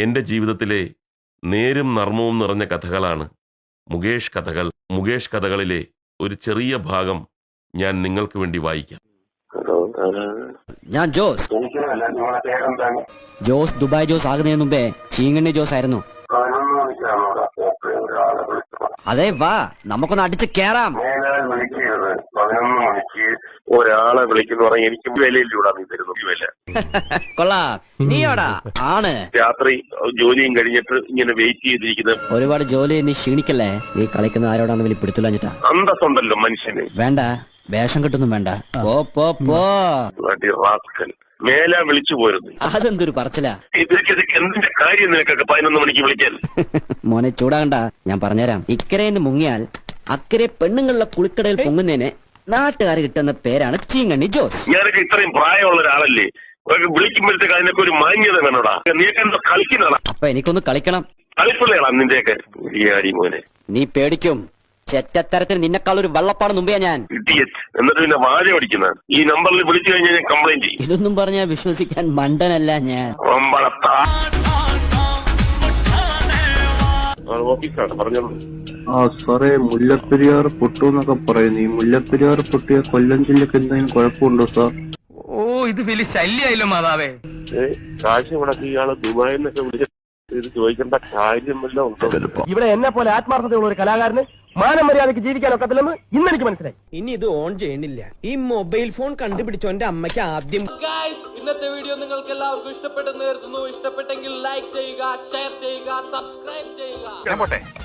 എൻ്റെ ജീവിതത്തിലെ നേരും നർമ്മവും നിറഞ്ഞ കഥകളാണ് മുകേഷ് കഥകൾ. മുകേഷ് കഥകളിലെ ഒരു ചെറിയ ഭാഗം ഞാൻ നിങ്ങൾക്ക് വേണ്ടി വായിക്കാം. ഞാൻ ജോസ്. ജോസ് ദുബായ് ജോസ് ആകുന്നതിന് മുമ്പേ ചീങ്കണ്ണി ജോസ് ആയിരുന്നു. അതെ, വാ നമുക്കൊന്ന് അടിച്ച് കേറാം. 11 മണിക്ക് ഒരാളെ വിളിക്കുന്ന പറഞ്ഞാൽ എനിക്ക് വിലയിലൂടെ നീ തരുന്നു വില. കൊള്ളാം, നീയോടാ ആണ്. രാത്രി ജോലിയും കഴിഞ്ഞിട്ട് ഇങ്ങനെ വെയിറ്റ് ചെയ്തിരിക്കുന്നത്. ഒരുപാട് ജോലി നീ ക്ഷീണിക്കല്ലേ. നീ കളിക്കുന്ന ആരോടാന്ന് വലിയ പിടുത്തില്ലാഞ്ഞിട്ടാ. അന്തസ്സുണ്ടല്ലോ മനുഷ്യന്. വേണ്ട, വേഷം കിട്ടൊന്നും വേണ്ട. പോ പോ പോ. റാസ്കൽ മേല വിളിച്ചു പോരുന്നു. അതെന്തൊരു പറച്ചില. ഇതൊക്കെ എന്തിന്റെ കാര്യം നിനക്കൊക്കെ 11 മണിക്ക് വിളിക്കാൻ? മോനെ ചൂടാകണ്ട, ഞാൻ പറഞ്ഞുതരാം. ഇക്കരയിൽ മുങ്ങിയാൽ അക്കരെ പെണ്ണുങ്ങളുടെ കുളിക്കടയിൽ പൊങ്ങുന്നതിന് നാട്ടുകാർ കിട്ടുന്ന പേരാണ് ചീങ്കണ്ണി ജോസ്. ഞാനൊക്കെ ഇത്രയും പ്രായമുള്ള ഒരാളല്ലേ, വിളിക്കുമ്പോഴത്തേക്ക് അതിനൊക്കെ ഒരു മാന്യത വേണോടാ. നീയൊക്കെ എന്താ കളിക്കുന്നതാ? അപ്പൊ എനിക്കൊന്ന് കളിക്കണം. കളിപ്പിള്ളയാ നിന്റെയൊക്കെ മോനെ. നീ പേടിക്കും. ചെറ്റത്തരത്തിന് നിന്നെക്കാൾ ഒരു വള്ളപ്പാട് മുമ്പേ ഞാൻ. എന്നിട്ട് പിന്നെ വാഴ ഓടിക്കുന്ന ഈ നമ്പറിൽ വിളിച്ചു കഴിഞ്ഞാൽ ഞാൻ കംപ്ലൈന്റ് ചെയ്യും. ഇതൊന്നും പറഞ്ഞാൽ വിശ്വസിക്കാൻ മണ്ടനല്ല ഞാൻ. ഓഫീസാണ് പറഞ്ഞോളൂ. സാറേ, മുല്ലപ്പെരിയാർ പൊട്ടുന്നൊക്കെ പറയുന്നു. ഈ മുല്ലപ്പെരിയാർ പൊട്ടിയ കൊല്ലം ജില്ലക്ക് എന്തെങ്കിലും കുഴപ്പമുണ്ടോ സാർ? ഓ, ഇത് വലിയ ശല്യായല്ലോ മാതാവേ. കാശ് മുടക്കി ഇയാള് ദുബായിൽ നിന്നൊക്കെ വിളിച്ച് ഇത് ചോദിക്കേണ്ട കാര്യമല്ല ഉണ്ടോ? ഇവിടെ എന്നെ പോലെ ആത്മാർത്ഥതയുള്ള ഒരു കലാകാരന് മാനം മര്യാദയ്ക്ക് ജീവിക്കാനൊക്കത്തില്ലെന്ന് ഇന്ന് എനിക്ക് മനസ്സിലായി. ഇനി ഇത് ഓൺ ചെയ്യണില്ല. ഈ മൊബൈൽ ഫോൺ കണ്ടുപിടിച്ചോ എന്റെ അമ്മയ്ക്ക് ആദ്യം. ഇന്നത്തെ വീഡിയോ നിങ്ങൾക്ക് എല്ലാവർക്കും ഇഷ്ടപ്പെട്ടെന്ന് കരുതുന്നു. ഇഷ്ടപ്പെട്ടെങ്കിൽ ലൈക്ക് ചെയ്യുക, ഷെയർ ചെയ്യുക, സബ്സ്ക്രൈബ് ചെയ്യുക.